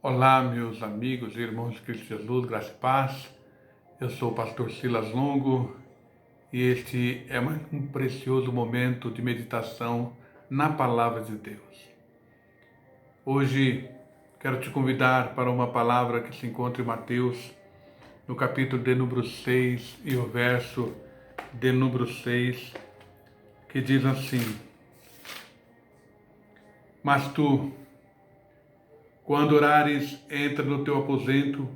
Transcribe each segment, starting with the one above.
Olá, meus amigos e irmãos de Cristo Jesus, graça e paz. Eu sou o pastor Silas Longo e este é mais um precioso momento de meditação na Palavra de Deus. Hoje quero te convidar para uma palavra que se encontra em Mateus, no capítulo de número 6 e o verso de número 6, que diz assim: Mas tu, quando orares, entra no teu aposento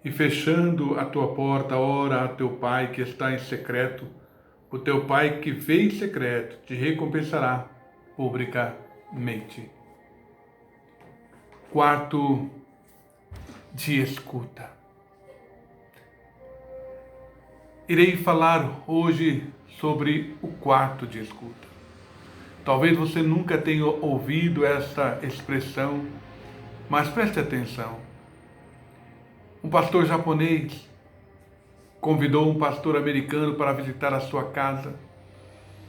e fechando a tua porta, ora a teu Pai que está em secreto. O teu Pai que vê em secreto te recompensará publicamente. Quarto de escuta. Irei falar hoje sobre o quarto de escuta. Talvez você nunca tenha ouvido essa expressão, mas preste atenção. Um pastor japonês convidou um pastor americano para visitar a sua casa.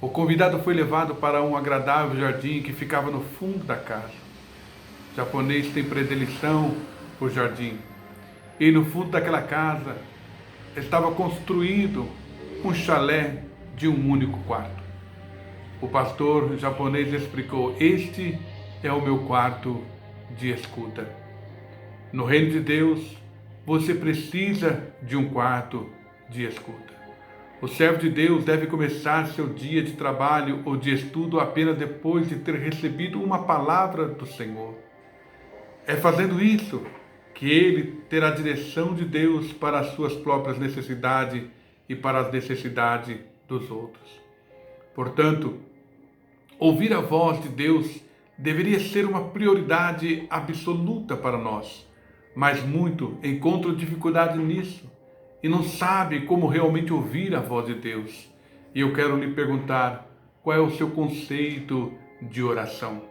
O convidado foi levado para um agradável jardim que ficava no fundo da casa. O japonês tem predileção por jardim. E no fundo daquela casa estava construído um chalé de um único quarto. O pastor japonês explicou: este é o meu quarto de escuta. No reino de Deus, você precisa de um quarto de escuta. O servo de Deus deve começar seu dia de trabalho ou de estudo apenas depois de ter recebido uma palavra do Senhor. É fazendo isso que ele terá a direção de Deus para as suas próprias necessidades e para as necessidades dos outros. Portanto, ouvir a voz de Deus deveria ser uma prioridade absoluta para nós. Mas muito encontram dificuldade nisso e não sabe como realmente ouvir a voz de Deus. E eu quero lhe perguntar, qual é o seu conceito de oração?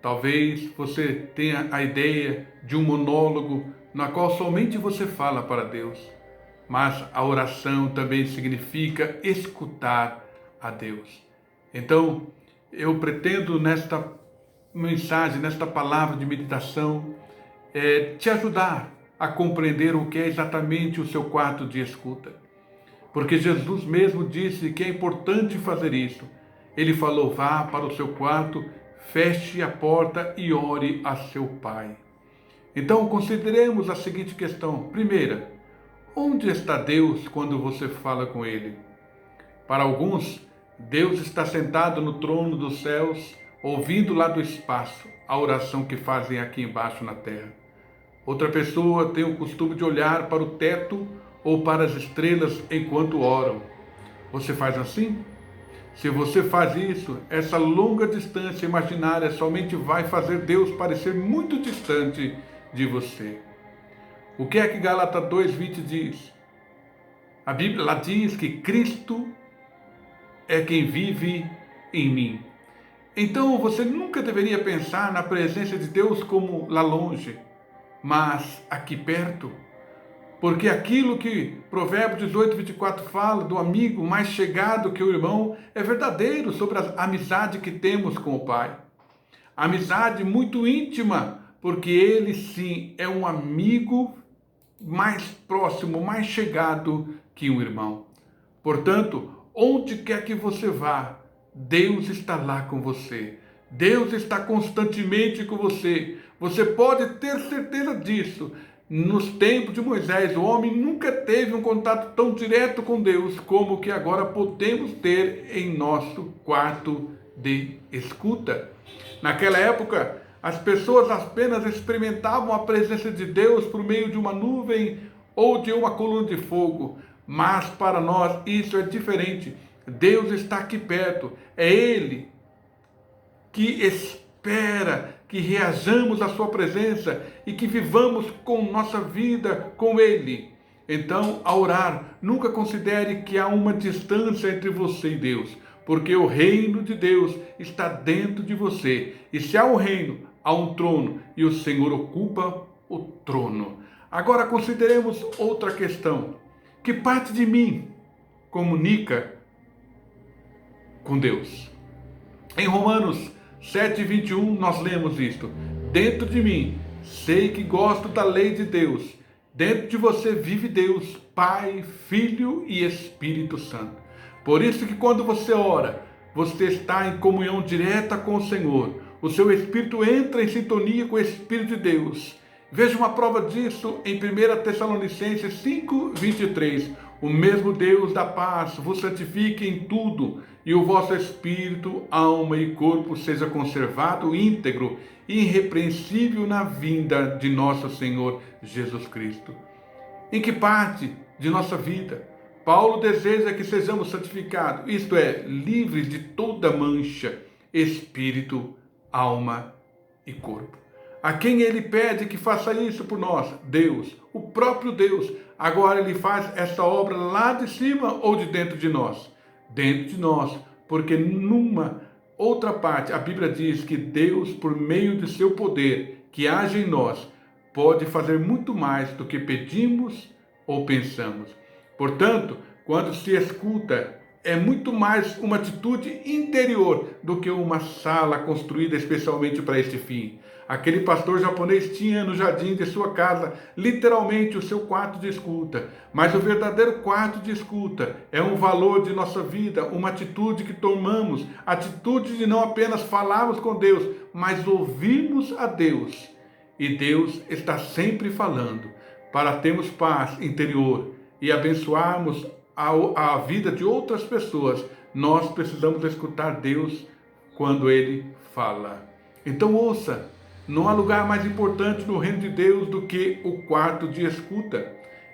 Talvez você tenha a ideia de um monólogo na qual somente você fala para Deus. Mas a oração também significa escutar a Deus. Então, eu pretendo nesta mensagem, nesta palavra de meditação, te ajudar a compreender o que é exatamente o seu quarto de escuta. Porque Jesus mesmo disse que é importante fazer isso. Ele falou: vá para o seu quarto, feche a porta e ore a seu Pai. Então, consideremos a seguinte questão. Primeira, onde está Deus quando você fala com Ele? Para alguns, Deus está sentado no trono dos céus, ouvindo lá do espaço a oração que fazem aqui embaixo na terra. Outra pessoa tem o costume de olhar para o teto ou para as estrelas enquanto oram. Você faz assim? Se você faz isso, essa longa distância imaginária somente vai fazer Deus parecer muito distante de você. O que é que Gálatas 2:20 diz? A Bíblia lá diz que Cristo é quem vive em mim. Então você nunca deveria pensar na presença de Deus como lá longe, mas aqui perto. Porque aquilo que Provérbios 18:24 fala do amigo mais chegado que o irmão é verdadeiro sobre a amizade que temos com o Pai. Amizade muito íntima, porque ele sim é um amigo mais próximo, mais chegado que um irmão. Portanto, onde quer que você vá, Deus está lá com você. Deus está constantemente com você. Você pode ter certeza disso. Nos tempos de Moisés, o homem nunca teve um contato tão direto com Deus como que agora podemos ter em nosso quarto de escuta. Naquela época, as pessoas apenas experimentavam a presença de Deus por meio de uma nuvem ou de uma coluna de fogo. Mas para nós isso é diferente. Deus está aqui perto. É Ele que espera que reajamos à sua presença e que vivamos com nossa vida com Ele. Então, ao orar, nunca considere que há uma distância entre você e Deus, porque o reino de Deus está dentro de você. E se há um reino, há um trono, e o Senhor ocupa o trono. Agora consideremos outra questão. Que parte de mim comunica com Deus? Em Romanos 7:21 nós lemos isto: dentro de mim sei que gosto da lei de Deus. Dentro de você vive Deus, Pai, Filho e Espírito Santo. Por isso que quando você ora, você está em comunhão direta com o Senhor. O seu espírito entra em sintonia com o Espírito de Deus. Veja uma prova disso em 1 Tessalonicenses 5:23. O mesmo Deus da paz vos santifique em tudo, e o vosso espírito, alma e corpo seja conservado íntegro e irrepreensível na vinda de nosso Senhor Jesus Cristo. Em que parte de nossa vida Paulo deseja que sejamos santificados, isto é, livres de toda mancha, espírito, alma e corpo? A quem ele pede que faça isso por nós? Deus, o próprio Deus. Agora ele faz essa obra lá de cima ou de dentro de nós? Dentro de nós, porque numa outra parte a Bíblia diz que Deus, por meio de seu poder que age em nós, pode fazer muito mais do que pedimos ou pensamos. Portanto, quando se escuta, é muito mais uma atitude interior do que uma sala construída especialmente para este fim. Aquele pastor japonês tinha no jardim de sua casa literalmente o seu quarto de escuta. Mas o verdadeiro quarto de escuta é um valor de nossa vida, uma atitude que tomamos, atitude de não apenas falarmos com Deus, mas ouvirmos a Deus. E Deus está sempre falando para termos paz interior e abençoarmos a vida de outras pessoas. Nós precisamos escutar Deus quando Ele fala. Então ouça. Não há lugar mais importante no reino de Deus do que o quarto de escuta.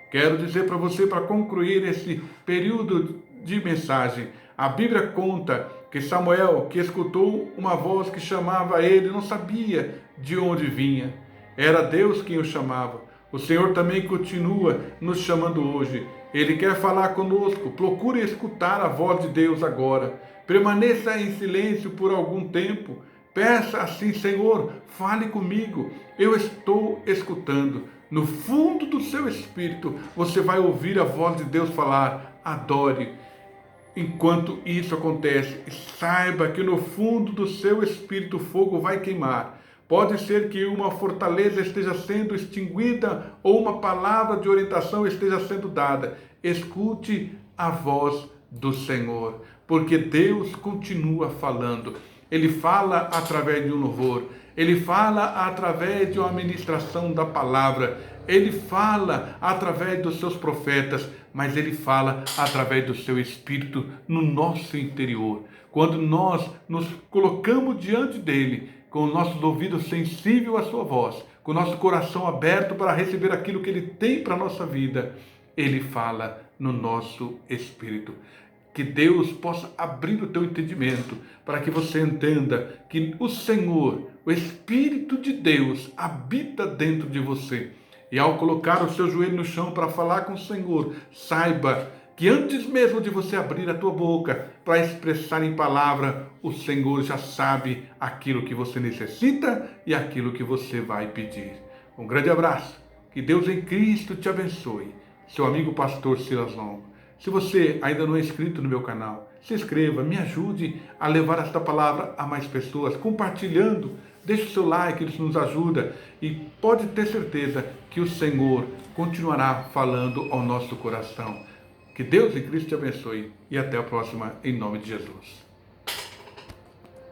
Quero dizer para você, para concluir esse período de mensagem, a Bíblia conta que Samuel, que escutou uma voz que chamava ele, não sabia de onde vinha. Era Deus quem o chamava. O Senhor também continua nos chamando hoje. Ele quer falar conosco. Procure escutar a voz de Deus agora. Permaneça em silêncio por algum tempo. Peça assim: Senhor, fale comigo, eu estou escutando. No fundo do seu espírito, você vai ouvir a voz de Deus falar: adore. Enquanto isso acontece, saiba que no fundo do seu espírito o fogo vai queimar. Pode ser que uma fortaleza esteja sendo extinguida ou uma palavra de orientação esteja sendo dada. Escute a voz do Senhor, porque Deus continua falando. Ele fala através de um louvor, ele fala através de uma ministração da palavra, ele fala através dos seus profetas, mas ele fala através do seu Espírito no nosso interior. Quando nós nos colocamos diante dele, com os nossos ouvidos sensíveis à sua voz, com o nosso coração aberto para receber aquilo que ele tem para a nossa vida, ele fala no nosso espírito. Que Deus possa abrir o teu entendimento para que você entenda que o Senhor, o Espírito de Deus, habita dentro de você. E ao colocar o seu joelho no chão para falar com o Senhor, saiba que antes mesmo de você abrir a tua boca para expressar em palavra, o Senhor já sabe aquilo que você necessita e aquilo que você vai pedir. Um grande abraço. Que Deus em Cristo te abençoe. Seu amigo pastor Silas Longo. Se você ainda não é inscrito no meu canal, se inscreva, me ajude a levar esta palavra a mais pessoas, compartilhando, deixe o seu like, isso nos ajuda e pode ter certeza que o Senhor continuará falando ao nosso coração. Que Deus em Cristo te abençoe e até a próxima, em nome de Jesus.